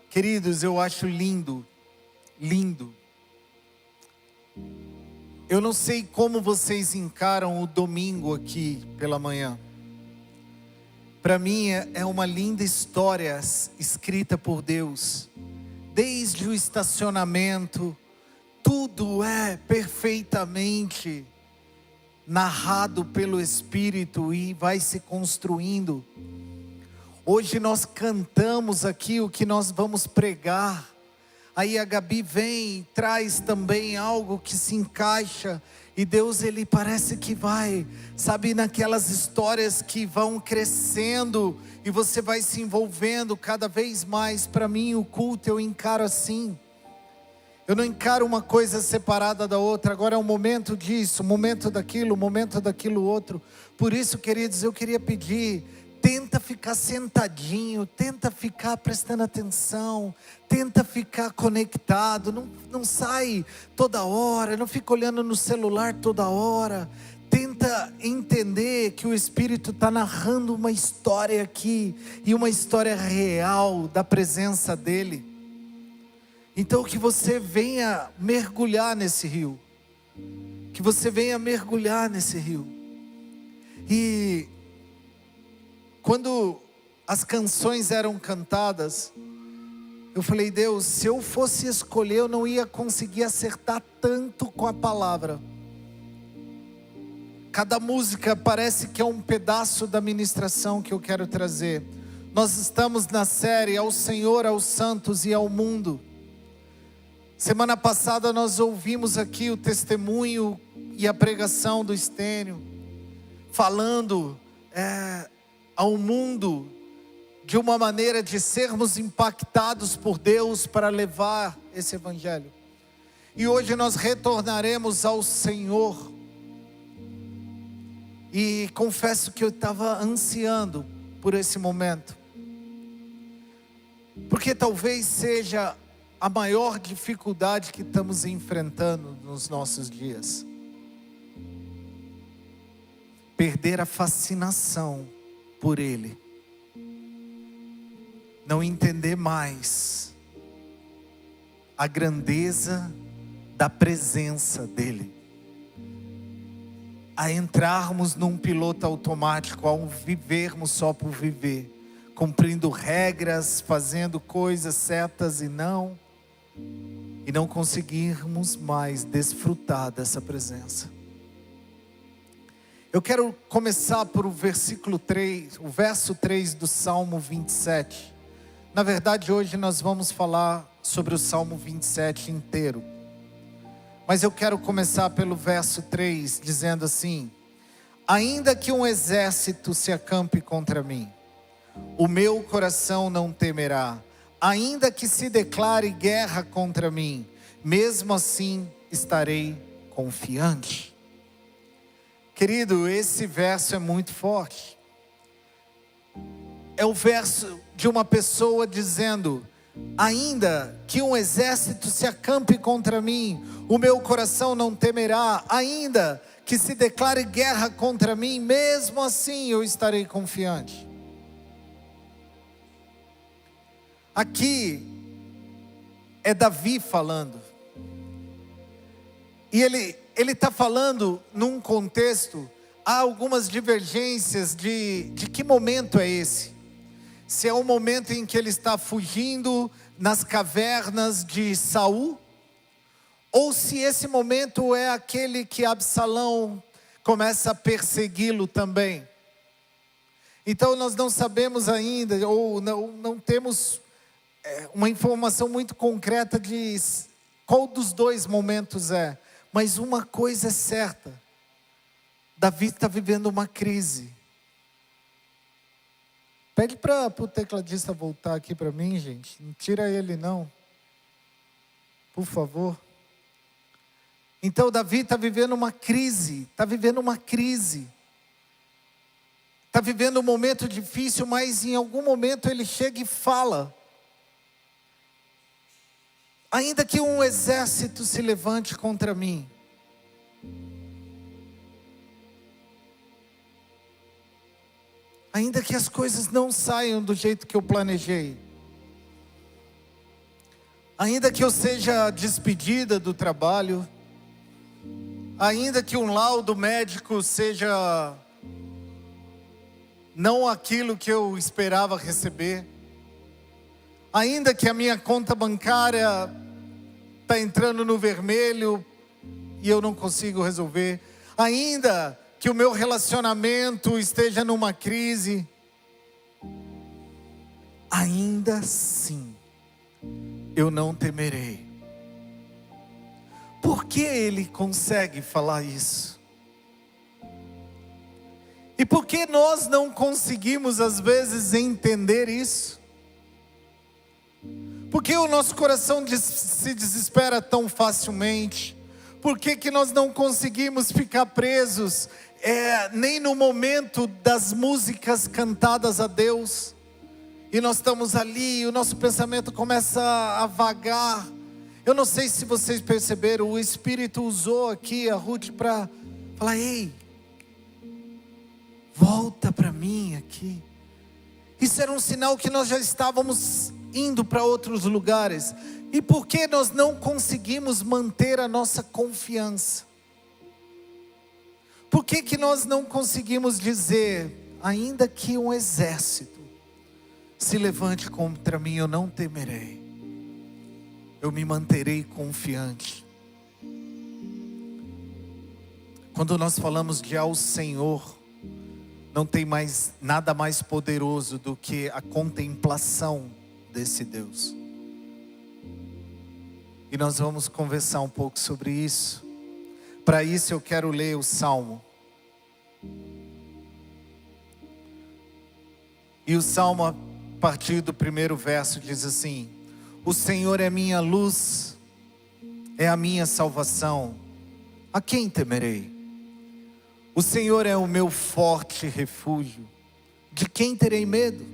Queridos, eu acho lindo, lindo. Eu não sei como vocês encaram o domingo aqui pela manhã. Para mim é uma linda história escrita por Deus. Desde o estacionamento, tudo é perfeitamente narrado pelo Espírito e vai se construindo. Hoje nós cantamos aqui o que nós vamos pregar. Aí a Gabi vem e traz também algo que se encaixa. E Deus, Ele parece que vai, sabe, naquelas histórias que vão crescendo. E você vai se envolvendo cada vez mais. Para mim o culto eu encaro assim. Eu não encaro uma coisa separada da outra. Agora é um momento disso, um momento daquilo, um momento daquilo outro. Por isso, queridos, eu queria pedir, tenta ficar sentadinho, tenta ficar prestando atenção, tenta ficar conectado, não sai toda hora, não fica olhando no celular toda hora. Tenta entender que o Espírito está narrando uma história aqui, e uma história real da presença dEle. Então que você venha mergulhar nesse rio. Que você venha mergulhar nesse rio. E quando as canções eram cantadas, eu falei, Deus, se eu fosse escolher, eu não ia conseguir acertar tanto com a palavra. Cada música parece que é um pedaço da ministração que eu quero trazer. Nós estamos na série Ao Senhor, aos Santos e ao Mundo. Semana passada nós ouvimos aqui o testemunho e a pregação do Estênio, falando ao mundo de uma maneira de sermos impactados por Deus para levar esse Evangelho. E hoje nós retornaremos ao Senhor. E confesso que eu estava ansiando por esse momento, porque talvez seja a maior dificuldade que estamos enfrentando nos nossos dias. Perder a fascinação por Ele. Não entender mais a grandeza da presença dEle. A entrarmos num piloto automático, ao vivermos só por viver. Cumprindo regras, fazendo coisas certas e não conseguirmos mais desfrutar dessa presença. Eu quero começar por o versículo 3, o verso 3 do Salmo 27. Na verdade, hoje nós vamos falar sobre o Salmo 27 inteiro. Mas eu quero começar pelo verso 3, dizendo assim: ainda que um exército se acampe contra mim, o meu coração não temerá. Ainda que se declare guerra contra mim, mesmo assim estarei confiante. Querido, esse verso é muito forte. É o verso de uma pessoa dizendo: ainda que um exército se acampe contra mim, o meu coração não temerá. Ainda que se declare guerra contra mim, mesmo assim eu estarei confiante. Aqui é Davi falando. E ele está falando num contexto, há algumas divergências de que momento é esse. Se é o momento em que ele está fugindo nas cavernas de Saul, ou se esse momento é aquele que Absalão começa a persegui-lo também. Então nós não sabemos ainda, ou não temos uma informação muito concreta de qual dos dois momentos é. Mas uma coisa é certa: Davi está vivendo uma crise. Pede para o tecladista voltar aqui para mim, gente. Não tira ele não, por favor. Então Davi está vivendo uma crise. Está vivendo um momento difícil, mas em algum momento ele chega e fala: ainda que um exército se levante contra mim, ainda que as coisas não saiam do jeito que eu planejei, Ainda que eu seja despedida do trabalho, ainda que um laudo médico seja não aquilo que eu esperava receber, ainda que a minha conta bancária está entrando no vermelho e eu não consigo resolver, ainda que o meu relacionamento esteja numa crise, ainda assim eu não temerei. Por que ele consegue falar isso? E por que nós não conseguimos às vezes entender isso? Por que o nosso coração se desespera tão facilmente? Por que nós não conseguimos ficar presos nem no momento das músicas cantadas a Deus? E nós estamos ali, e o nosso pensamento começa a vagar. Eu não sei se vocês perceberam, o Espírito usou aqui a Ruth para falar: ei, volta para mim aqui. Isso era um sinal que nós já estávamos indo para outros lugares. E por que nós não conseguimos manter a nossa confiança? Por que nós não conseguimos dizer, ainda que um exército se levante contra mim, eu não temerei, eu me manterei confiante? Quando nós falamos de ao Senhor, não tem mais nada mais poderoso do que a contemplação desse Deus. E nós vamos conversar um pouco sobre isso. Para isso eu quero ler o Salmo. E o Salmo, a partir do primeiro verso, diz assim: o Senhor é minha luz, é a minha salvação, a quem temerei? O Senhor é o meu forte refúgio, de quem terei medo?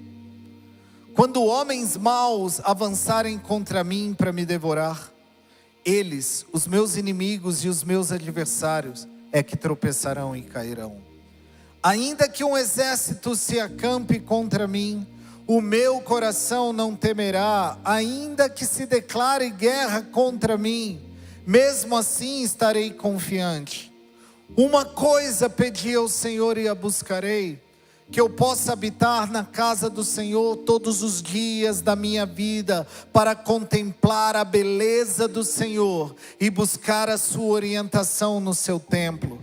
Quando homens maus avançarem contra mim para me devorar, eles, os meus inimigos e os meus adversários, é que tropeçarão e cairão. Ainda que um exército se acampe contra mim, o meu coração não temerá. Ainda que se declare guerra contra mim, mesmo assim estarei confiante. Uma coisa pedi ao Senhor e a buscarei, que eu possa habitar na casa do Senhor todos os dias da minha vida, para contemplar a beleza do Senhor e buscar a sua orientação no seu templo.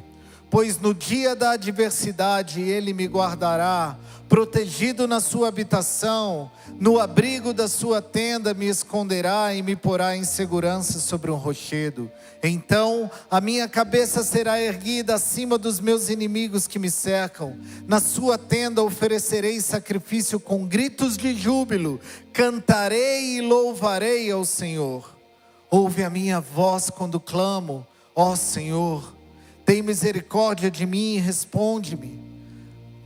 Pois no dia da adversidade Ele me guardará, protegido na sua habitação, no abrigo da sua tenda me esconderá e me porá em segurança sobre um rochedo. Então a minha cabeça será erguida acima dos meus inimigos que me cercam. Na sua tenda oferecerei sacrifício com gritos de júbilo, cantarei e louvarei ao Senhor. Ouve a minha voz quando clamo, ó Senhor. Tem misericórdia de mim e responde-me.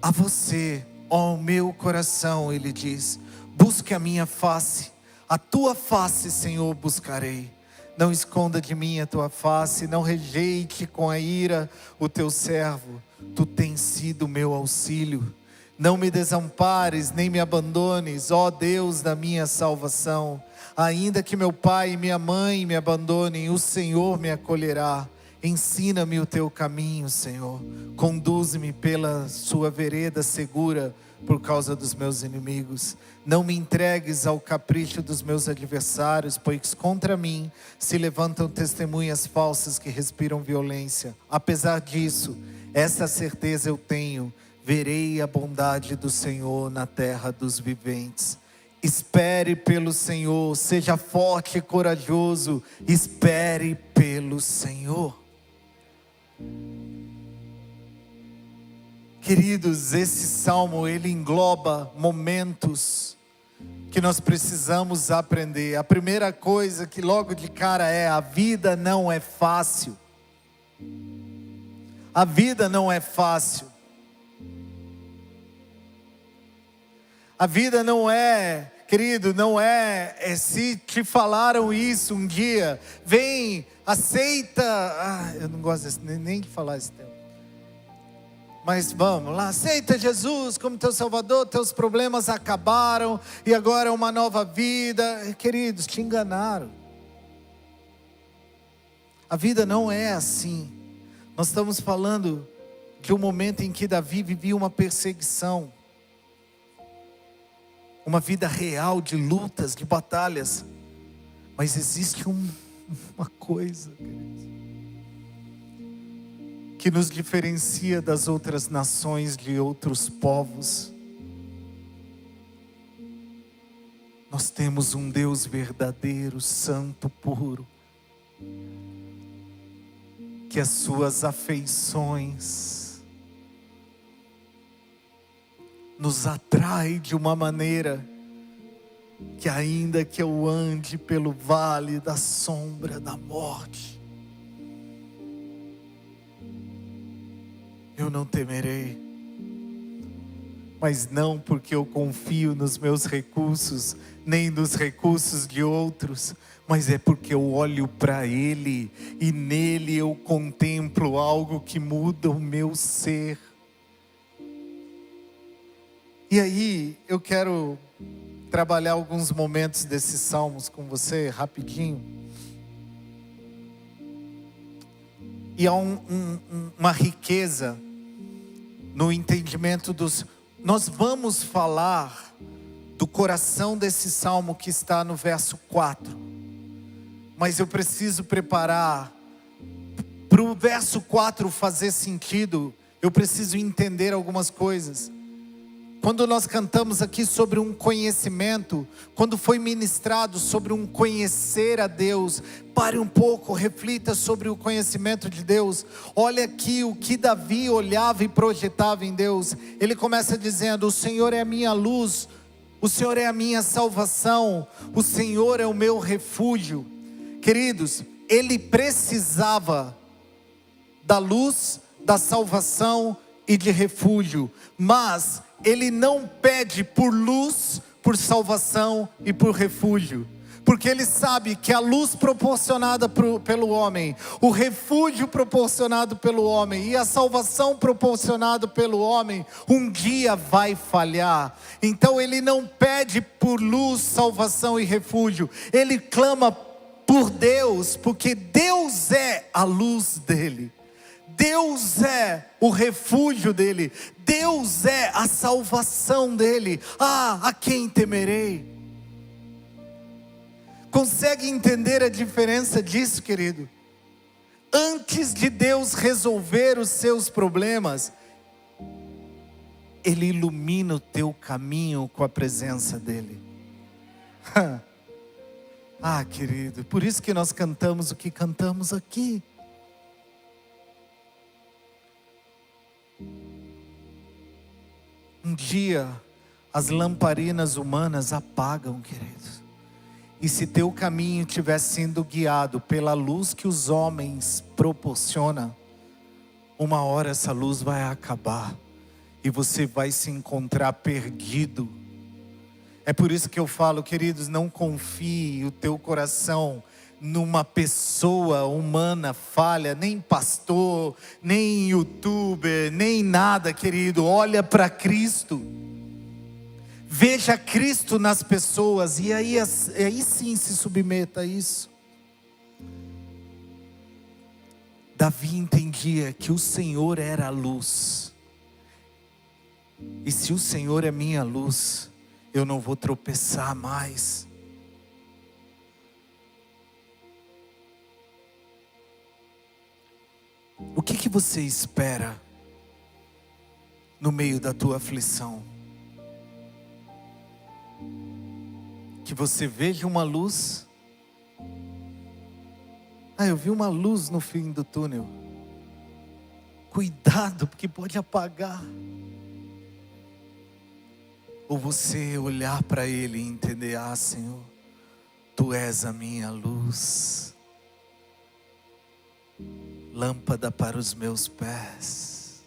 A você, ó meu coração, ele diz, busque a minha face, a tua face, Senhor, buscarei. Não esconda de mim a tua face, não rejeite com a ira o teu servo. Tu tens sido meu auxílio. Não me desampares, nem me abandones, ó Deus da minha salvação. Ainda que meu pai e minha mãe me abandonem, o Senhor me acolherá. Ensina-me o teu caminho, Senhor. Conduz-me pela sua vereda segura por causa dos meus inimigos. Não me entregues ao capricho dos meus adversários, pois contra mim se levantam testemunhas falsas que respiram violência. Apesar disso, essa certeza eu tenho: verei a bondade do Senhor na terra dos viventes. Espere pelo Senhor, seja forte e corajoso, espere pelo Senhor. Queridos, esse salmo, ele engloba momentos que nós precisamos aprender. A primeira coisa que logo de cara é: a vida não é fácil. A vida não é fácil. A vida não é, querido, não é se te falaram isso um dia, vem, aceita, eu não gosto nem de falar esse tempo. Mas vamos lá, aceita Jesus como teu Salvador, teus problemas acabaram e agora é uma nova vida. Queridos, te enganaram. A vida não é assim. Nós estamos falando de um momento em que Davi vivia uma perseguição, uma vida real de lutas, de batalhas. Mas existe uma coisa, queridos, que nos diferencia das outras nações, de outros povos. Nós temos um Deus verdadeiro, santo, puro, que as suas afeições nos atrai de uma maneira que, ainda que eu ande pelo vale da sombra da morte, eu não temerei. Mas não porque eu confio nos meus recursos, nem nos recursos de outros, mas é porque eu olho para Ele, e nele eu contemplo algo que muda o meu ser. E aí, eu quero trabalhar alguns momentos desses salmos com você, rapidinho. E há uma riqueza no entendimento dos... Nós vamos falar do coração desse salmo que está no verso 4. Mas eu preciso preparar, para o verso 4 fazer sentido, eu preciso entender algumas coisas. Quando nós cantamos aqui sobre um conhecimento, quando foi ministrado sobre um conhecer a Deus, pare um pouco, reflita sobre o conhecimento de Deus. Olha aqui o que Davi olhava e projetava em Deus. Ele começa dizendo: o Senhor é a minha luz, o Senhor é a minha salvação, o Senhor é o meu refúgio. Queridos, ele precisava da luz, da salvação e de refúgio, mas ele não pede por luz, por salvação e por refúgio, porque ele sabe que a luz proporcionada pelo homem, o refúgio proporcionado pelo homem e a salvação proporcionada pelo homem, um dia vai falhar. Então ele não pede por luz, salvação e refúgio, ele clama por Deus, porque Deus é a luz dele, Deus é o refúgio dele, Deus é a salvação dele. A quem temerei? Consegue entender a diferença disso, querido? Antes de Deus resolver os seus problemas, Ele ilumina o teu caminho com a presença dEle. Querido, por isso que nós cantamos o que cantamos aqui. Um dia, as lamparinas humanas apagam, queridos. E se teu caminho estiver sendo guiado pela luz que os homens proporcionam, uma hora essa luz vai acabar e você vai se encontrar perdido. É por isso que eu falo, queridos, não confie o teu coração numa pessoa humana falha, nem pastor, nem youtuber, nem nada, querido. Olha para Cristo. Veja Cristo nas pessoas, e aí sim se submeta a isso. Davi entendia que o Senhor era a luz. E se o Senhor é minha luz, eu não vou tropeçar mais. O que você espera no meio da tua aflição? Que você veja uma luz? Eu vi uma luz no fim do túnel. Cuidado, porque pode apagar. Ou você olhar para Ele e entender: Senhor, Tu és a minha luz, lâmpada para os meus pés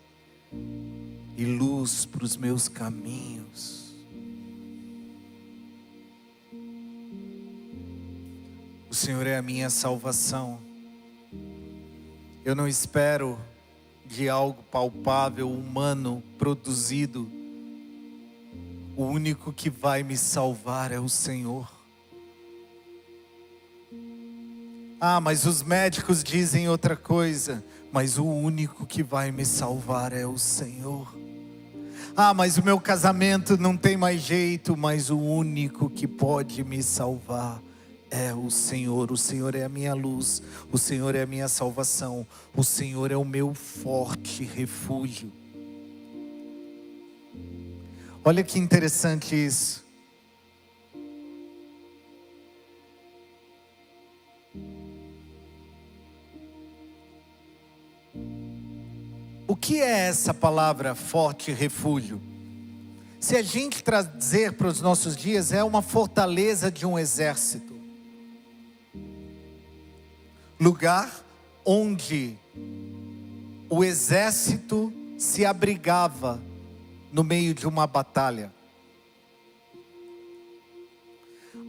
e luz para os meus caminhos. O Senhor é a minha salvação. Eu não espero de algo palpável, humano, produzido. O único que vai me salvar é o Senhor. Ah, mas os médicos dizem outra coisa. Mas o único que vai me salvar é o Senhor. Ah, mas o meu casamento não tem mais jeito. Mas o único que pode me salvar é o Senhor. O Senhor é a minha luz. O Senhor é a minha salvação. O Senhor é o meu forte refúgio. Olha que interessante isso. O que é essa palavra forte refúgio? Se a gente trazer para os nossos dias, é uma fortaleza de um exército. Lugar onde o exército se abrigava no meio de uma batalha.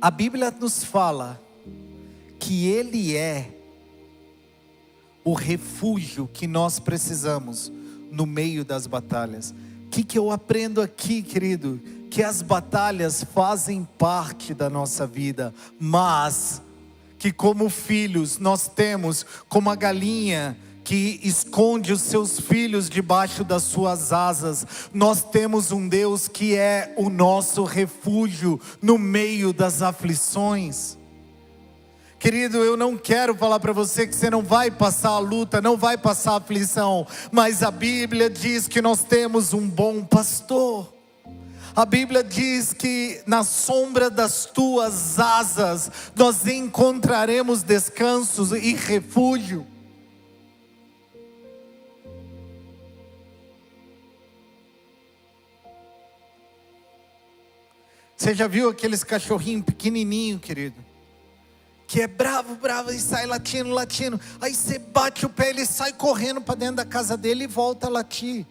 A Bíblia nos fala que Ele é o refúgio que nós precisamos no meio das batalhas. O que eu aprendo aqui, querido? Que as batalhas fazem parte da nossa vida, mas que como filhos nós temos, como a galinha que esconde os seus filhos debaixo das suas asas, nós temos um Deus que é o nosso refúgio no meio das aflições. Querido, eu não quero falar para você que você não vai passar a luta, não vai passar a aflição, mas a Bíblia diz que nós temos um bom pastor. A Bíblia diz que na sombra das tuas asas nós encontraremos descanso e refúgio. Você já viu aqueles cachorrinhos pequenininhos, querido? Que é bravo, bravo, e sai latindo, latindo. Aí você bate o pé, ele sai correndo para dentro da casa dele e volta a latir.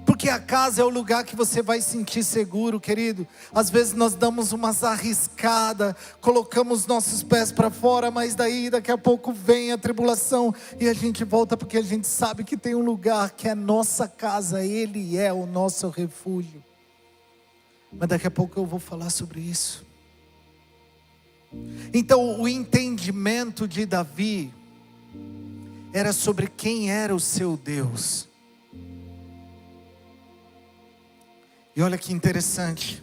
Porque a casa é o lugar que você vai sentir seguro, querido. Às vezes nós damos umas arriscadas, colocamos nossos pés para fora, mas daí daqui a pouco vem a tribulação e a gente volta porque a gente sabe que tem um lugar que é nossa casa, Ele é o nosso refúgio. Mas daqui a pouco eu vou falar sobre isso. Então o entendimento de Davi era sobre quem era o seu Deus. E olha que interessante.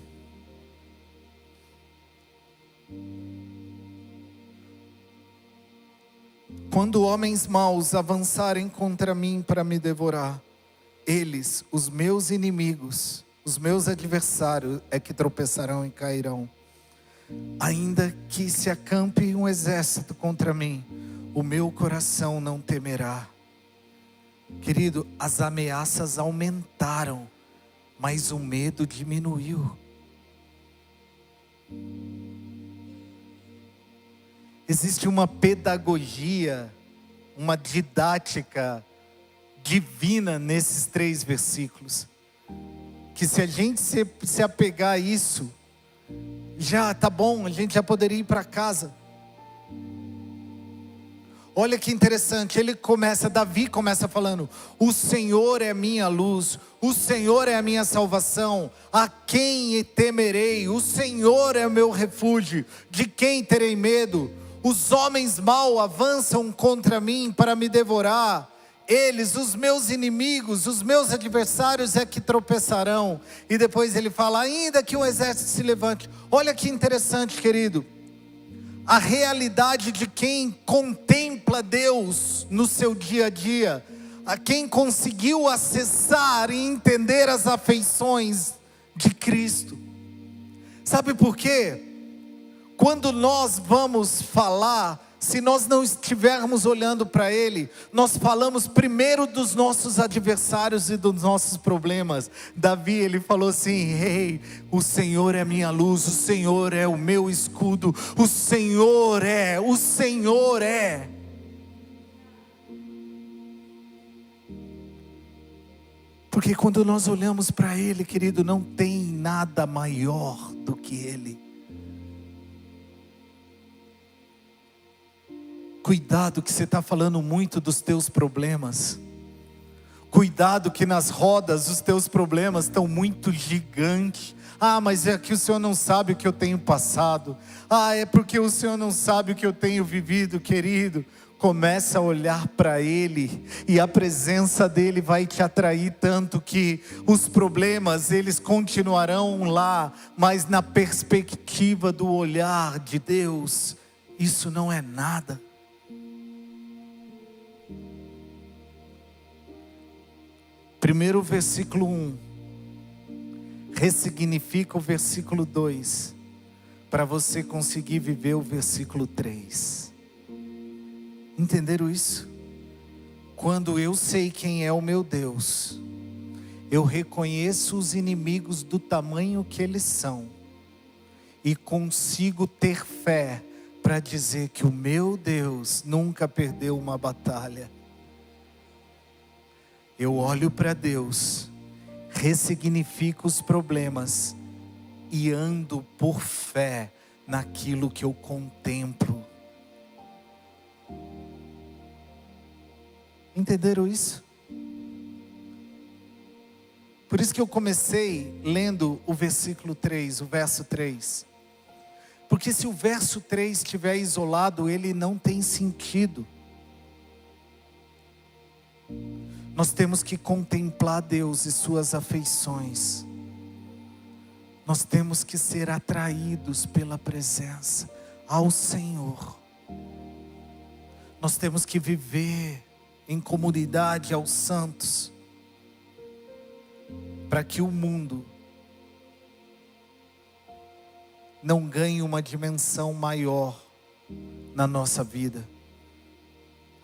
Quando homens maus avançarem contra mim para me devorar, eles, os meus inimigos, os meus adversários, é que tropeçarão e cairão. Ainda que se acampe um exército contra mim, o meu coração não temerá. Querido, as ameaças aumentaram, mas o medo diminuiu. Existe uma pedagogia, uma didática divina nesses 3 versículos, que se a gente se apegar a isso, já tá bom, a gente já poderia ir para casa. Olha que interessante, Davi começa falando: o Senhor é minha luz, o Senhor é a minha salvação, a quem temerei? O Senhor é o meu refúgio, de quem terei medo? Os homens maus avançam contra mim para me devorar. Eles, os meus inimigos, os meus adversários é que tropeçarão. E depois ele fala: ainda que um exército se levante. Olha que interessante, querido. A realidade de quem contempla Deus no seu dia a dia, a quem conseguiu acessar e entender as afeições de Cristo. Sabe por quê? Quando nós vamos falar, se nós não estivermos olhando para Ele, nós falamos primeiro dos nossos adversários e dos nossos problemas. Davi, ele falou assim: ei, o Senhor é a minha luz, o Senhor é o meu escudo, o Senhor é. Porque quando nós olhamos para Ele, querido, não tem nada maior do que Ele. Cuidado que você está falando muito dos teus problemas. Cuidado que nas rodas os teus problemas estão muito gigantes. Ah, mas é que o Senhor não sabe o que eu tenho passado. Ah, é porque o Senhor não sabe o que eu tenho vivido, querido. Começa a olhar para Ele, e a presença dEle vai te atrair tanto que os problemas, eles continuarão lá, mas na perspectiva do olhar de Deus, isso não é nada. Primeiro o versículo 1 ressignifica o versículo 2 para você conseguir viver o versículo 3. Entenderam isso? Quando eu sei quem é o meu Deus, eu reconheço os inimigos do tamanho que eles são e consigo ter fé para dizer que o meu Deus nunca perdeu uma batalha. Eu olho para Deus, ressignifico os problemas e ando por fé naquilo que eu contemplo. Entenderam isso? Por isso que eu comecei lendo o versículo 3, o verso 3. Porque se o verso 3 estiver isolado, ele não tem sentido. Nós temos que contemplar Deus e suas afeições. Nós temos que ser atraídos pela presença ao Senhor. Nós temos que viver em comunidade aos santos, para que o mundo não ganhe uma dimensão maior na nossa vida,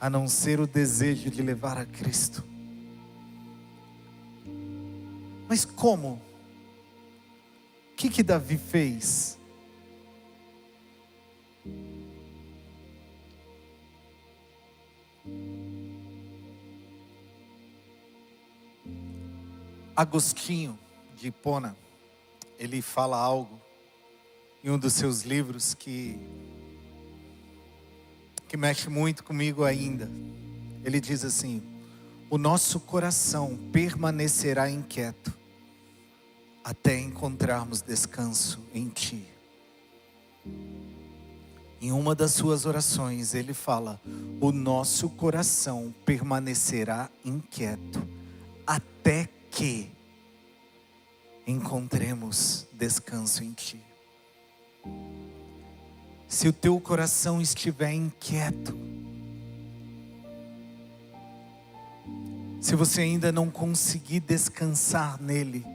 a não ser o desejo de levar a Cristo. Mas como? O que Davi fez? Agostinho de Hipona, ele fala algo em um dos seus livros que mexe muito comigo ainda. Ele diz assim: o nosso coração permanecerá inquieto até encontrarmos descanso em Ti. Em uma das suas orações ele fala: o nosso coração permanecerá inquieto até que encontremos descanso em Ti. Se o teu coração estiver inquieto, se você ainda não conseguir descansar nele,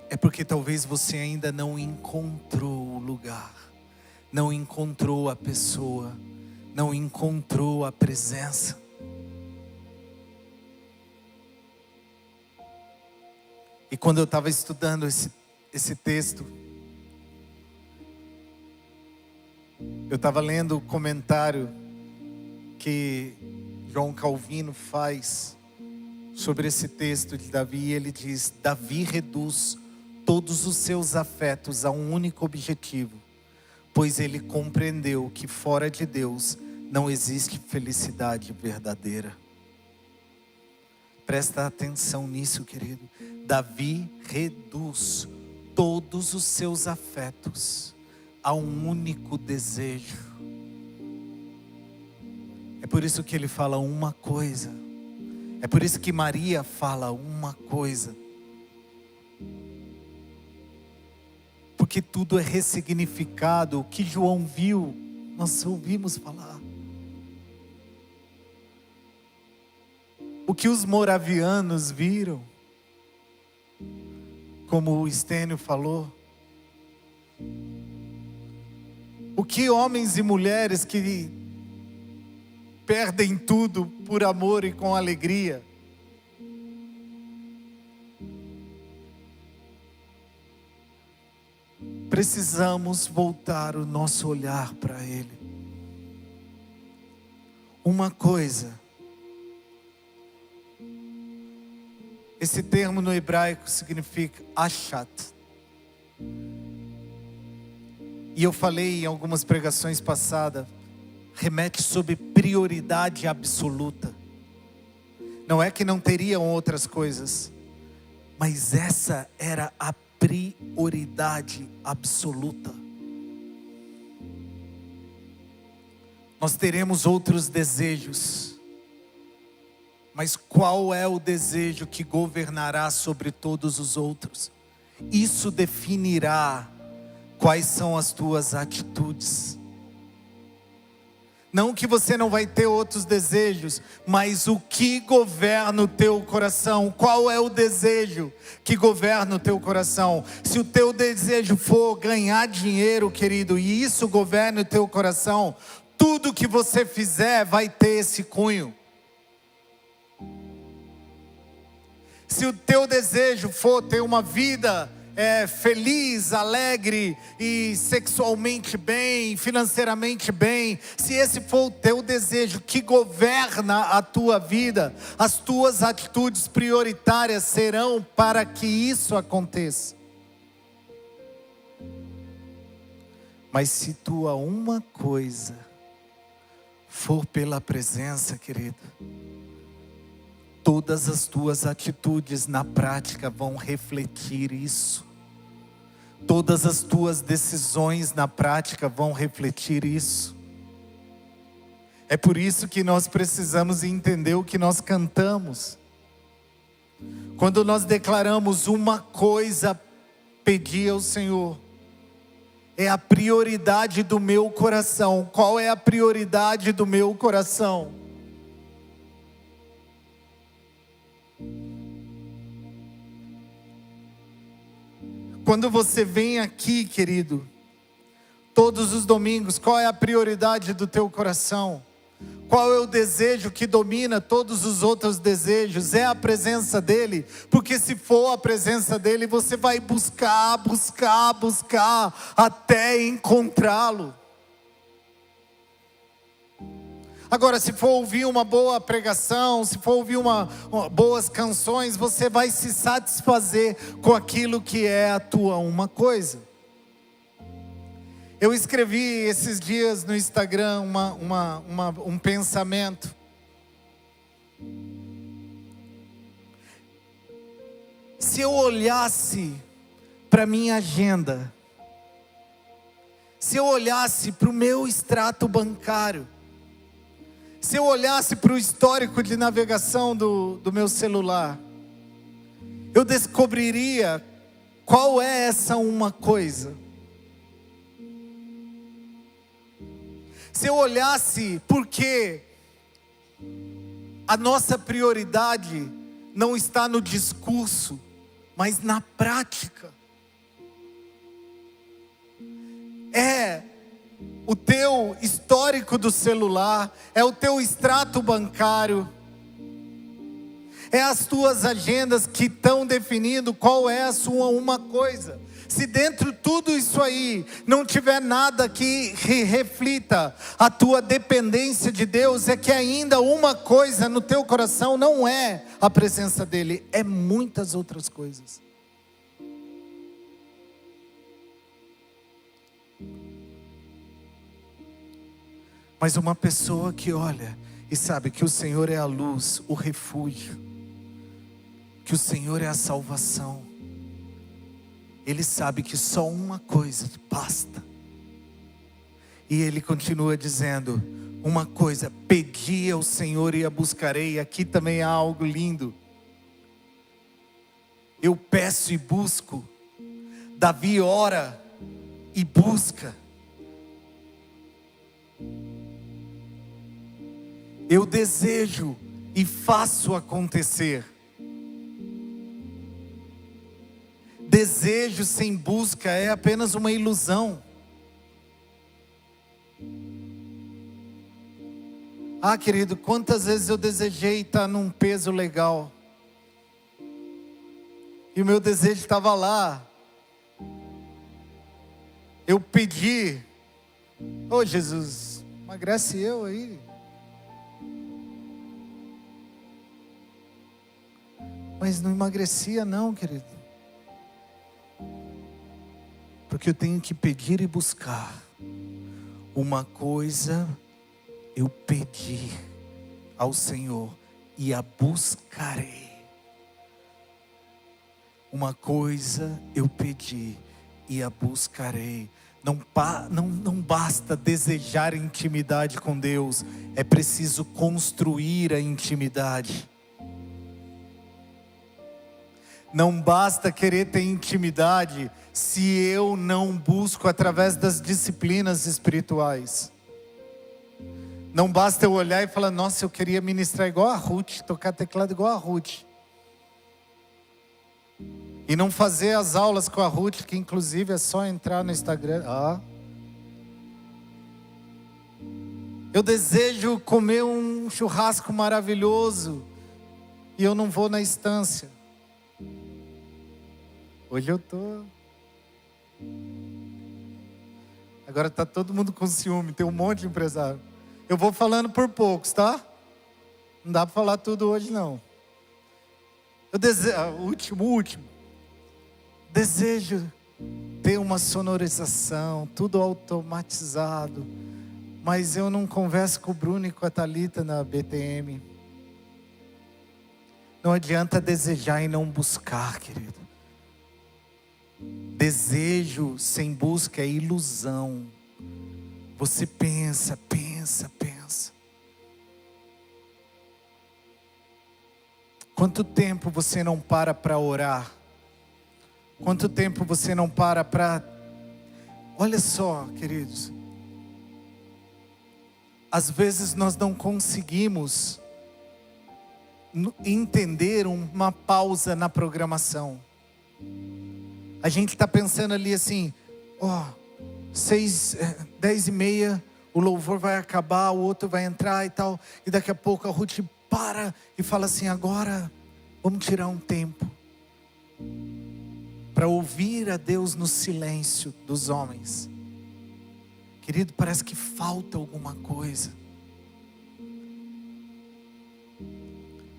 é porque talvez você ainda não encontrou o lugar, não encontrou a pessoa, não encontrou a presença. E quando eu estava estudando esse texto, eu estava lendo o comentário que João Calvino faz sobre esse texto de Davi, e ele diz: Davi reduz todos os seus afetos a um único objetivo, pois ele compreendeu que fora de Deus não existe felicidade verdadeira. Presta atenção nisso, querido. Davi reduz todos os seus afetos a um único desejo. É por isso que ele fala uma coisa. É por isso que Maria fala uma coisa. Porque tudo é ressignificado. O que João viu, nós ouvimos falar. O que os moravianos viram, como o Estênio falou. O que homens e mulheres que perdem tudo por amor e com alegria. Precisamos voltar o nosso olhar para Ele. Uma coisa, esse termo no hebraico significa achat. E eu falei em algumas pregações passadas, remete sobre prioridade absoluta. Não é que não teriam outras coisas, mas essa era a prioridade absoluta. Nós teremos outros desejos, mas qual é o desejo que governará sobre todos os outros? Isso definirá quais são as tuas atitudes. Não que você não vai ter outros desejos, mas o que governa o teu coração? Qual é o desejo que governa o teu coração? Se o teu desejo for ganhar dinheiro, querido, e isso governa o teu coração, tudo que você fizer vai ter esse cunho. Se o teu desejo for ter uma vida feliz, alegre e sexualmente bem, financeiramente bem, se esse for o teu desejo que governa a tua vida, as tuas atitudes prioritárias serão para que isso aconteça. Mas se tua uma coisa for pela presença, querido, todas as tuas atitudes na prática vão refletir isso. Todas as tuas decisões na prática vão refletir isso. É por isso que nós precisamos entender o que nós cantamos. Quando nós declaramos uma coisa, pedi ao Senhor, é a prioridade do meu coração. Qual é a prioridade do meu coração? Quando você vem aqui, querido, todos os domingos, qual é a prioridade do teu coração? Qual é o desejo que domina todos os outros desejos? É a presença dEle? Porque se for a presença dEle, você vai buscar até encontrá-lo. Agora, se for ouvir uma boa pregação, se for ouvir boas canções, você vai se satisfazer com aquilo que é a tua uma coisa. Eu escrevi esses dias no Instagram um pensamento. Se eu olhasse para minha agenda, se eu olhasse para o meu extrato bancário, se eu olhasse para o histórico de navegação do meu celular, eu descobriria qual é essa uma coisa. Se eu olhasse, porque a nossa prioridade não está no discurso, mas na prática. É o teu histórico do celular, é o teu extrato bancário, é as tuas agendas que estão definindo qual é a sua uma coisa. Se dentro de tudo isso aí não tiver nada que reflita a tua dependência de Deus, é que ainda uma coisa no teu coração não é a presença dEle, é muitas outras coisas. Mas uma pessoa que olha e sabe que o Senhor é a luz, o refúgio, que o Senhor é a salvação, ele sabe que só uma coisa basta. E ele continua dizendo, uma coisa, pedi ao Senhor e a buscarei. Aqui também há algo lindo. Eu peço e busco, Davi ora e busca. Eu desejo e faço acontecer. Desejo sem busca é apenas uma ilusão. Ah, querido, quantas vezes eu desejei estar num peso legal, e o meu desejo estava lá. Eu pedi, ô Jesus, emagrece eu aí. Mas não emagrecia não, querido. Porque eu tenho que pedir e buscar. Uma coisa eu pedi ao Senhor e a buscarei. Uma coisa eu pedi e a buscarei. Não basta desejar intimidade com Deus, é preciso construir a intimidade. Não basta querer ter intimidade se eu não busco através das disciplinas espirituais. Não basta eu olhar e falar, nossa, eu queria ministrar igual a Ruth, tocar teclado igual a Ruth. E não fazer as aulas com a Ruth, que inclusive é só entrar no Instagram. Eu desejo comer um churrasco maravilhoso e eu não vou na estância. Hoje eu tô. Agora tá todo mundo com ciúme, tem um monte de empresário. Eu vou falando por poucos, tá? Não dá para falar tudo hoje não. Eu desejo, último. Desejo ter uma sonorização, tudo automatizado. Mas eu não converso com o Bruno e com a Thalita na BTM. Não adianta desejar e não buscar, querido. Desejo sem busca é ilusão. Você pensa. Quanto tempo você não para orar? Quanto tempo você não para? Olha só, queridos. Às vezes nós não conseguimos entender uma pausa na programação. A gente está pensando ali assim, 10h30, o louvor vai acabar, o outro vai entrar e tal. E daqui a pouco a Ruth para e fala assim, agora vamos tirar um tempo para ouvir a Deus no silêncio dos homens. Querido, parece que falta alguma coisa.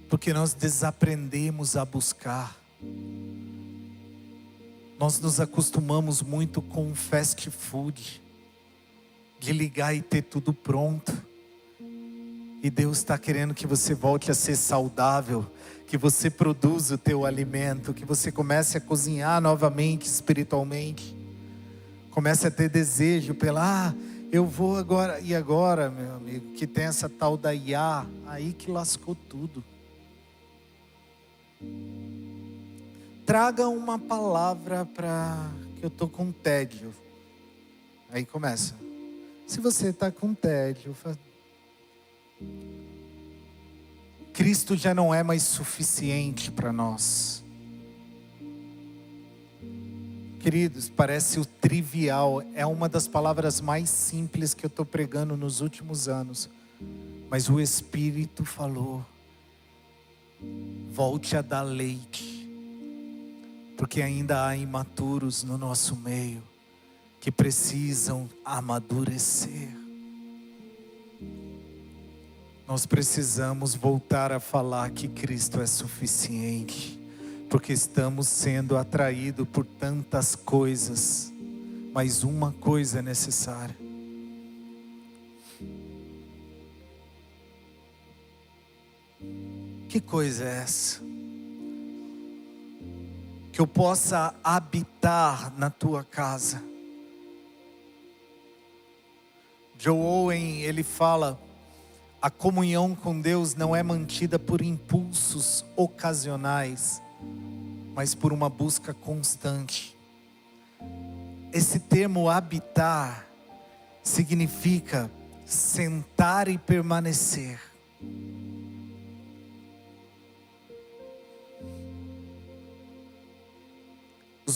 Porque nós desaprendemos a buscar. Nós nos acostumamos muito com o fast food, de ligar e ter tudo pronto. E Deus está querendo que você volte a ser saudável, que você produza o teu alimento, que você comece a cozinhar novamente espiritualmente. Comece a ter desejo eu vou agora. E agora, meu amigo, que tem essa tal da IA, aí que lascou tudo. Traga uma palavra que eu estou com tédio. Aí começa. Se você está com tédio, Cristo já não é mais suficiente para nós. Queridos, parece o trivial, é uma das palavras mais simples que eu estou pregando nos últimos anos. Mas o Espírito falou, volte a dar leite. Porque ainda há imaturos no nosso meio, que precisam amadurecer. Nós precisamos voltar a falar que Cristo é suficiente. Porque estamos sendo atraídos por tantas coisas, mas uma coisa é necessária. Que coisa é essa? Que eu possa habitar na tua casa. Joe Owen, ele fala, a comunhão com Deus não é mantida por impulsos ocasionais, mas por uma busca constante. Esse termo habitar significa sentar e permanecer.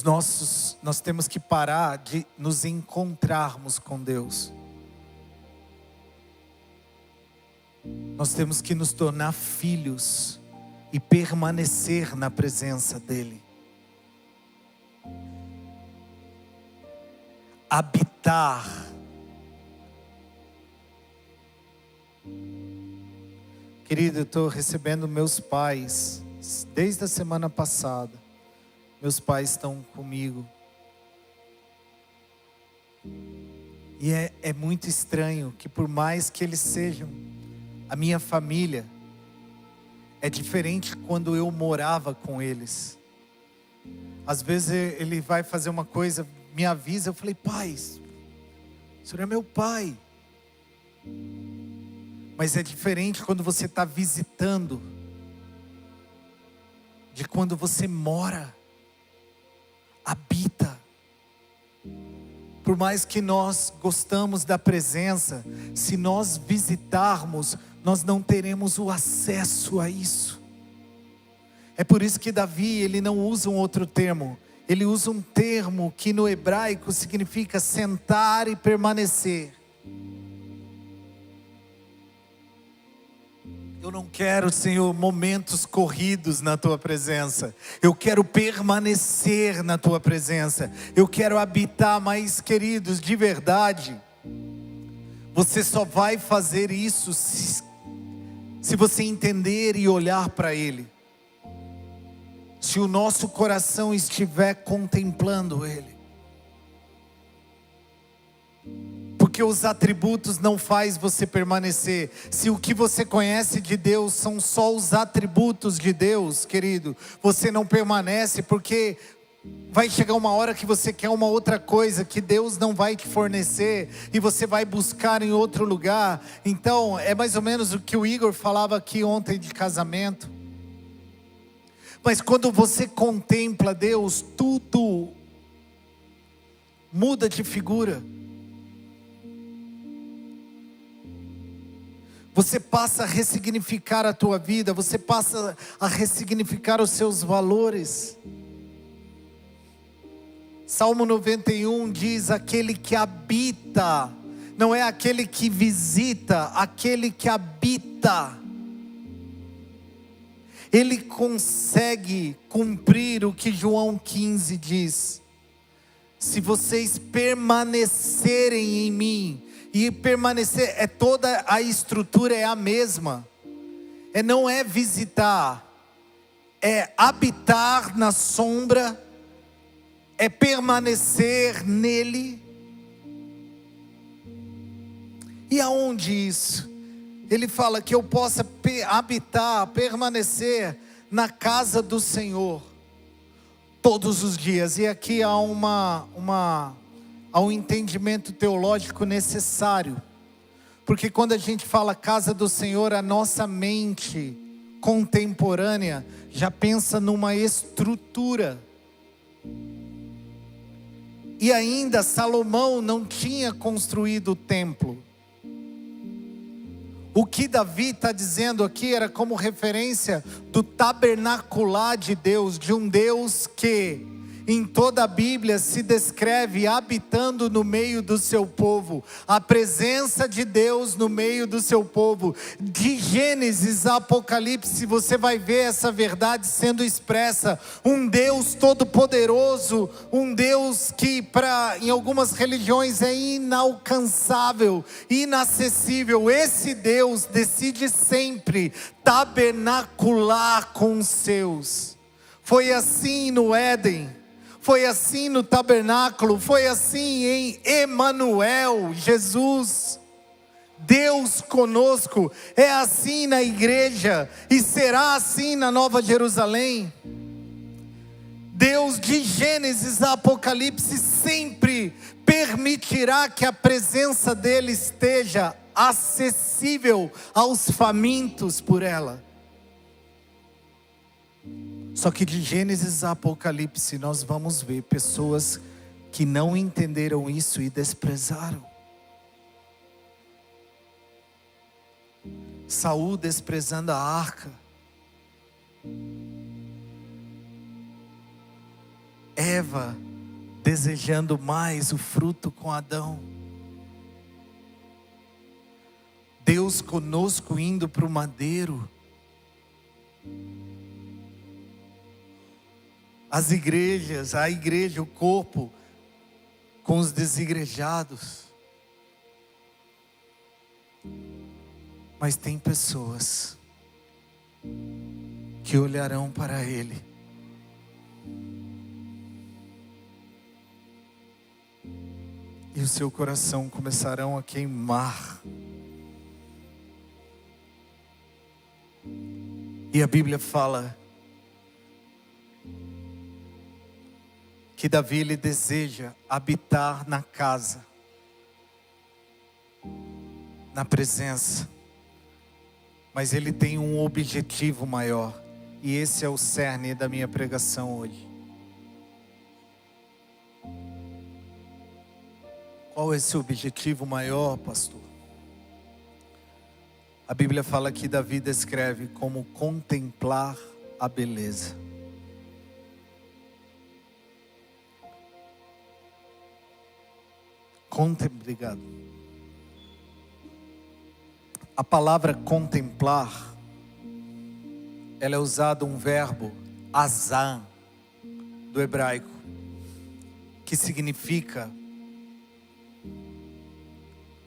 Nós temos que parar de nos encontrarmos com Deus. Nós temos que nos tornar filhos e permanecer na presença dEle. Habitar. Querido, eu estou recebendo meus pais desde a semana passada. Meus pais estão comigo. E é muito estranho que por mais que eles sejam a minha família, É diferente quando eu morava com eles. Às vezes ele vai fazer uma coisa, me avisa, eu falei: pai, o senhor é meu pai. Mas é diferente quando você está visitando, de quando você mora, habita. Por mais que nós gostamos da presença, se nós visitarmos, nós não teremos o acesso a isso. É por isso que Davi, ele não usa um outro termo. Ele usa um termo que no hebraico significa sentar e permanecer. Eu não quero, Senhor, momentos corridos na Tua presença. Eu quero permanecer na Tua presença. Eu quero habitar, mas queridos, de verdade, você só vai fazer isso se você entender e olhar para Ele. Se o nosso coração estiver contemplando Ele. Porque os atributos não faz você permanecer. Se o que você conhece de Deus são só os atributos de Deus, querido, você não permanece, porque vai chegar uma hora que você quer uma outra coisa que Deus não vai te fornecer e você vai buscar em outro lugar. Então é mais ou menos o que o Igor falava aqui ontem de casamento. Mas quando você contempla Deus, tudo muda de figura. Você passa a ressignificar a tua vida, você passa a ressignificar os seus valores. Salmo 91 diz: aquele que habita, não é aquele que visita, aquele que habita. Ele consegue cumprir o que João 15 diz: se vocês permanecerem em mim. E permanecer, toda a estrutura é a mesma. Não é visitar, é habitar na sombra, é permanecer nele. E aonde isso? Ele fala que eu possa habitar, permanecer na casa do Senhor todos os dias. E aqui há há um entendimento teológico necessário. Porque quando a gente fala casa do Senhor, a nossa mente contemporânea já pensa numa estrutura. E ainda Salomão não tinha construído o templo. O que Davi está dizendo aqui era como referência do tabernacular de Deus, de um Deus que em toda a Bíblia se descreve habitando no meio do seu povo, a presença de Deus no meio do seu povo. De Gênesis a Apocalipse você vai ver essa verdade sendo expressa. Um Deus todo poderoso, um Deus que em algumas religiões é inalcançável, inacessível. Esse Deus decide sempre tabernacular com os seus. Foi assim no Éden. Foi assim no tabernáculo, foi assim em Emanuel, Jesus, Deus conosco. É assim na igreja e será assim na Nova Jerusalém. Deus de Gênesis a Apocalipse sempre permitirá que a presença dele esteja acessível aos famintos por ela. Só que de Gênesis a Apocalipse nós vamos ver pessoas que não entenderam isso e desprezaram. Saul desprezando a arca. Eva desejando mais o fruto com Adão. Deus conosco indo para o madeiro. As igrejas, a igreja, o corpo, com os desigrejados. Mas tem pessoas que olharão para Ele e o seu coração começarão a queimar. E a Bíblia fala que Davi, ele deseja habitar na casa, na presença, mas ele tem um objetivo maior, e esse é o cerne da minha pregação hoje. Qual é esse objetivo maior, pastor? A Bíblia fala que Davi descreve como contemplar a beleza. Obrigado. A palavra contemplar, ela é usada um verbo, azan, do hebraico, que significa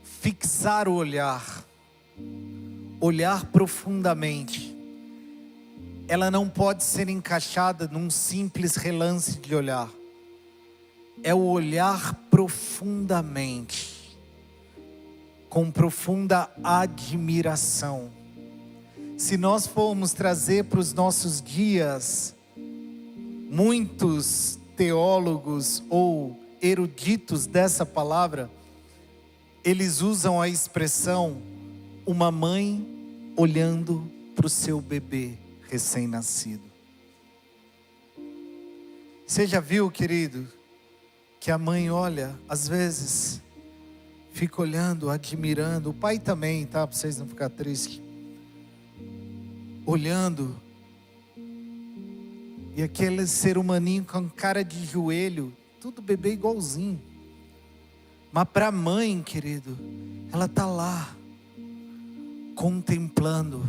fixar o olhar, olhar profundamente. Ela não pode ser encaixada num simples relance de olhar. É o olhar profundamente, com profunda admiração. Se nós formos trazer para os nossos dias, muitos teólogos ou eruditos dessa palavra, eles usam a expressão uma mãe olhando para o seu bebê recém-nascido. Você já viu, querido, que a mãe olha, às vezes, fica olhando, admirando, o pai também, tá? Para vocês não ficarem tristes. Olhando, e aquele ser humaninho com cara de joelho, tudo bebê igualzinho. Mas para a mãe, querido, ela está lá, contemplando.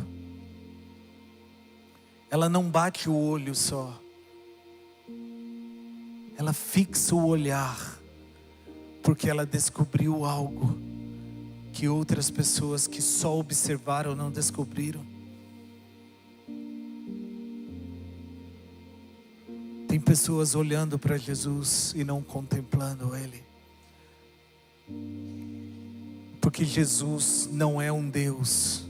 Ela não bate o olho só. Ela fixa o olhar, porque ela descobriu algo que outras pessoas que só observaram não descobriram. Tem pessoas olhando para Jesus e não contemplando Ele. Porque Jesus não é um Deus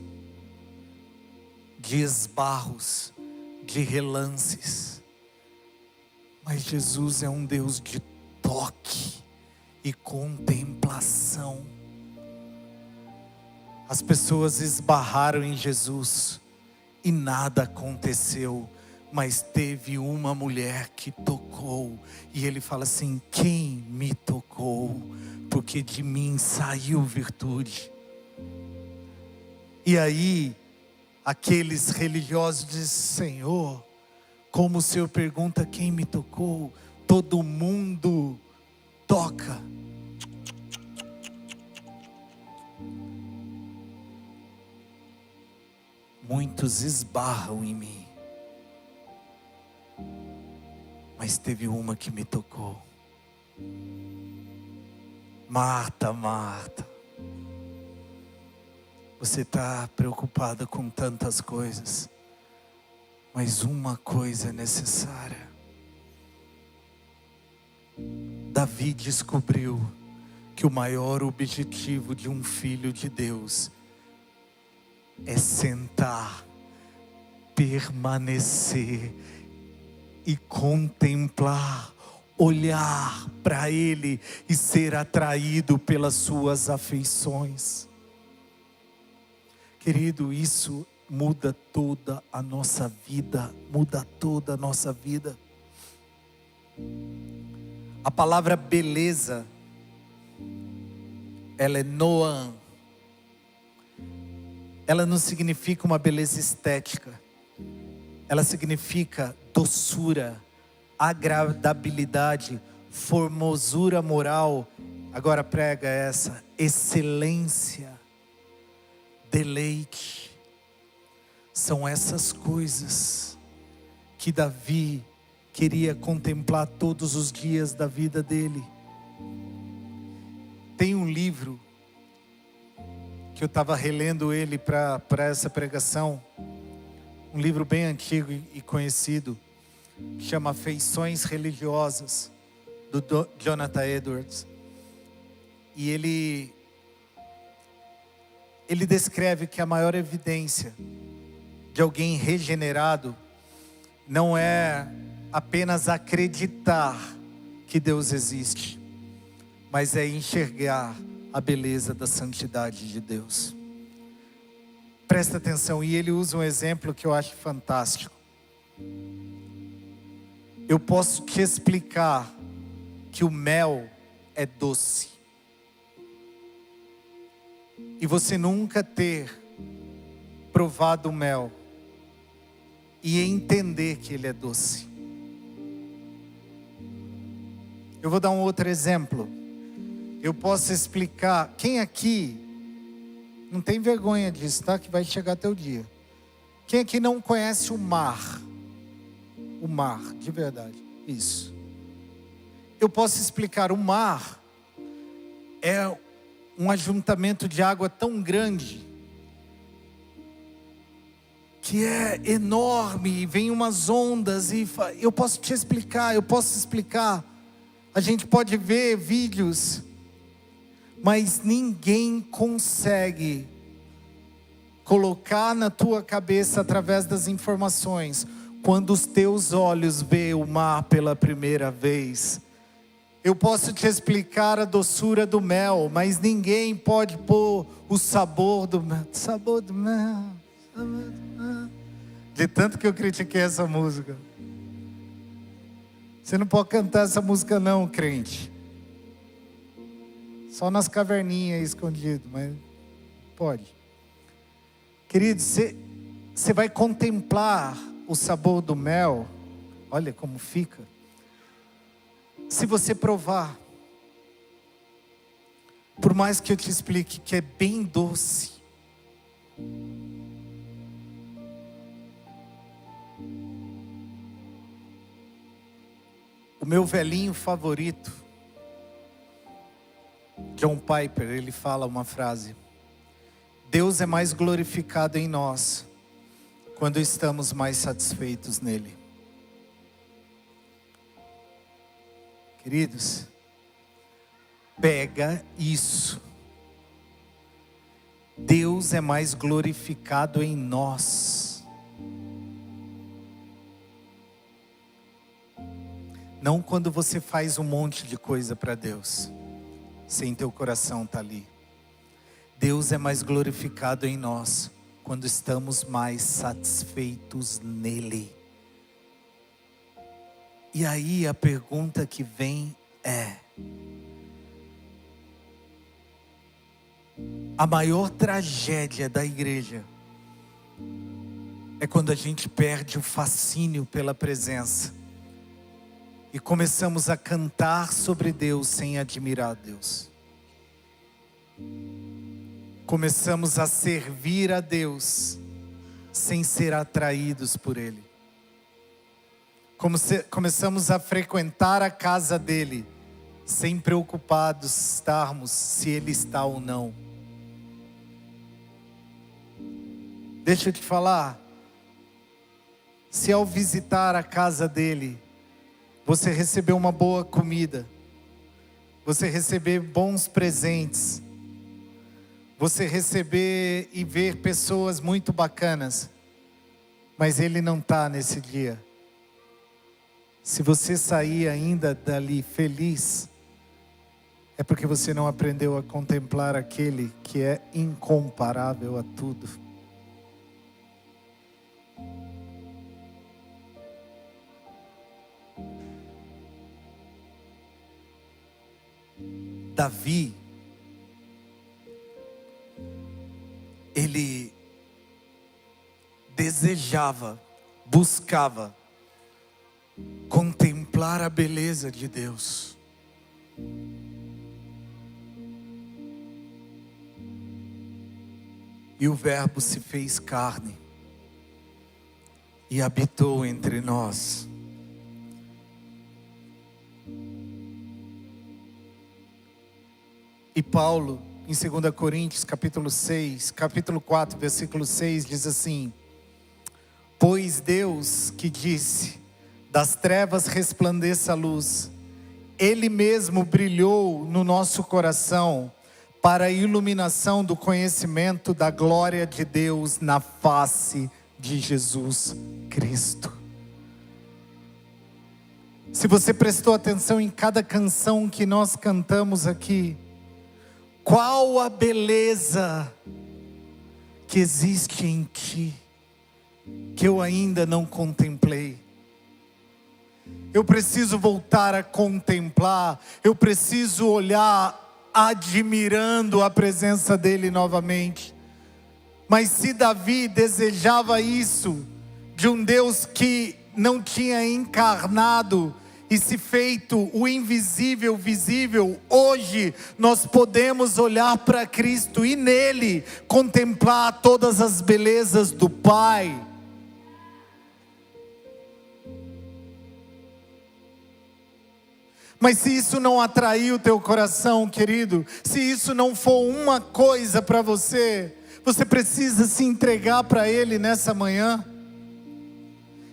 de esbarros, de relances. Mas Jesus é um Deus de toque e contemplação. As pessoas esbarraram em Jesus e nada aconteceu, mas teve uma mulher que tocou, e ele fala assim: quem me tocou? Porque de mim saiu virtude. E aí, aqueles religiosos dizem: Senhor, como o Senhor pergunta quem me tocou, todo mundo toca. Muitos esbarram em mim, mas teve uma que me tocou. Marta, Marta, você está preocupada com tantas coisas, mas uma coisa é necessária. Davi descobriu que o maior objetivo de um filho de Deus é sentar, permanecer e contemplar, olhar para Ele e ser atraído pelas suas afeições. Querido, isso muda toda a nossa vida, muda toda a nossa vida. A palavra beleza, ela é noam. Ela não significa uma beleza estética. Ela significa doçura, agradabilidade, formosura moral. Agora prega essa: excelência, deleite. São essas coisas que Davi queria contemplar todos os dias da vida dele. Tem um livro que eu estava relendo ele para essa pregação, um livro bem antigo e conhecido, que chama Feições Religiosas, do Jonathan Edwards. E ele descreve que a maior evidência de alguém regenerado não é apenas acreditar que Deus existe, mas é enxergar a beleza da santidade de Deus. Presta atenção, e ele usa um exemplo que eu acho fantástico. Eu posso te explicar que o mel é doce, e você nunca ter provado o mel e entender que ele é doce. Eu vou dar um outro exemplo. Eu posso explicar. Quem aqui não tem vergonha disso, tá? Que vai chegar teu dia. Quem aqui não conhece o mar? O mar, de verdade. Isso. Eu posso explicar. O mar é um ajuntamento de água tão grande que é enorme, e vem umas ondas, e eu posso te explicar, a gente pode ver vídeos, mas ninguém consegue colocar na tua cabeça através das informações, quando os teus olhos veem o mar pela primeira vez. Eu posso te explicar a doçura do mel, mas ninguém pode pôr o sabor do mel. De tanto que eu critiquei essa música. Você não pode cantar essa música não, crente. Só nas caverninhas escondido, mas pode. Querido, você vai contemplar o sabor do mel. Olha como fica. Se você provar. Por mais que eu te explique que é bem doce. O meu velhinho favorito, John Piper, ele fala uma frase: Deus é mais glorificado em nós quando estamos mais satisfeitos nele. Queridos, pega isso. Deus é mais glorificado em nós. Não quando você faz um monte de coisa para Deus, sem teu coração estar ali. Deus é mais glorificado em nós quando estamos mais satisfeitos nele. E aí a pergunta que vem é: a maior tragédia da igreja é quando a gente perde o fascínio pela presença e começamos a cantar sobre Deus sem admirar Deus. Começamos a servir a Deus sem ser atraídos por Ele. Começamos a frequentar a casa dEle sem preocupados estarmos se Ele está ou não. Deixa eu te falar, se ao visitar a casa dEle, você receber uma boa comida, você receber bons presentes, você receber e ver pessoas muito bacanas, mas Ele não está nesse dia. Se você sair ainda dali feliz, é porque você não aprendeu a contemplar aquele que é incomparável a tudo. Davi, ele desejava, buscava contemplar a beleza de Deus. E o Verbo se fez carne e habitou entre nós. E Paulo, em 2 Coríntios, capítulo 4, versículo 6, diz assim: pois Deus que disse, das trevas resplandeça a luz, Ele mesmo brilhou no nosso coração, para a iluminação do conhecimento da glória de Deus na face de Jesus Cristo. Se você prestou atenção em cada canção que nós cantamos aqui, qual a beleza que existe em ti, que eu ainda não contemplei. Eu preciso voltar a contemplar, eu preciso olhar admirando a presença dele novamente. Mas se Davi desejava isso, de um Deus que não tinha encarnado e se feito o invisível visível, hoje nós podemos olhar para Cristo e nele contemplar todas as belezas do Pai. Mas se isso não atrair o teu coração, querido, se isso não for uma coisa para você, você precisa se entregar para Ele nessa manhã.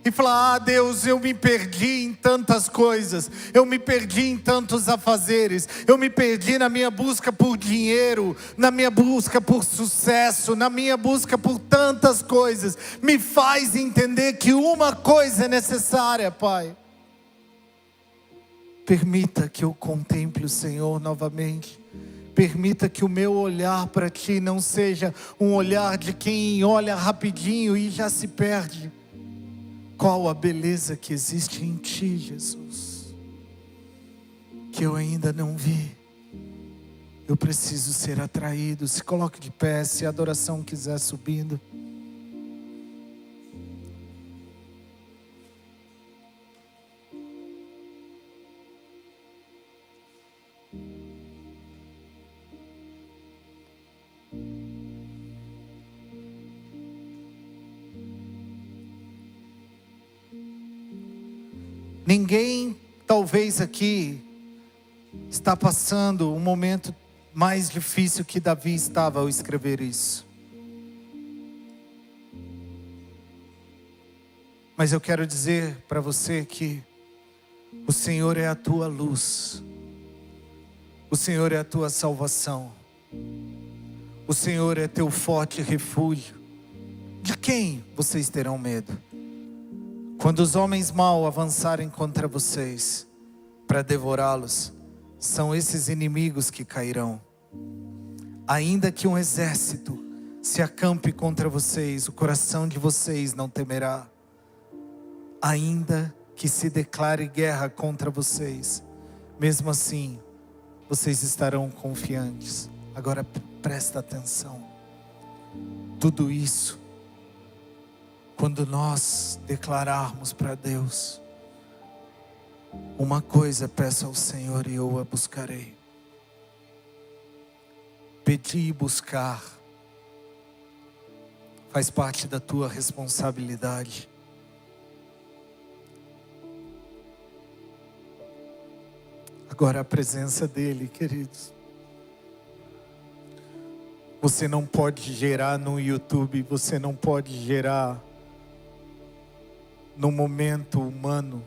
E falar: Deus, eu me perdi em tantas coisas, eu me perdi em tantos afazeres, eu me perdi na minha busca por dinheiro, na minha busca por sucesso, na minha busca por tantas coisas. Me faz entender que uma coisa é necessária, Pai. Permita que eu contemple o Senhor novamente. Permita que o meu olhar para Ti não seja um olhar de quem olha rapidinho e já se perde. Qual a beleza que existe em Ti, Jesus, que eu ainda não vi. Eu preciso ser atraído. Se coloque de pé, se a adoração quiser subindo. Ninguém, talvez aqui, está passando um momento mais difícil que Davi estava ao escrever isso. Mas eu quero dizer para você que o Senhor é a tua luz. O Senhor é a tua salvação. O Senhor é teu forte refúgio. De quem vocês terão medo? Quando os homens maus avançarem contra vocês para devorá-los, são esses inimigos que cairão. Ainda que um exército se acampe contra vocês, o coração de vocês não temerá. Ainda que se declare guerra contra vocês, mesmo assim, vocês estarão confiantes. Agora presta atenção. Tudo isso, quando nós declararmos para Deus: uma coisa peço ao Senhor e eu a buscarei. Pedir e buscar faz parte da tua responsabilidade. Agora a presença dEle, queridos. Você não pode gerar no YouTube, você não pode gerar no momento humano.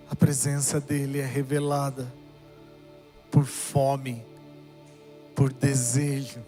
A presença dEle é revelada por fome, por desejo,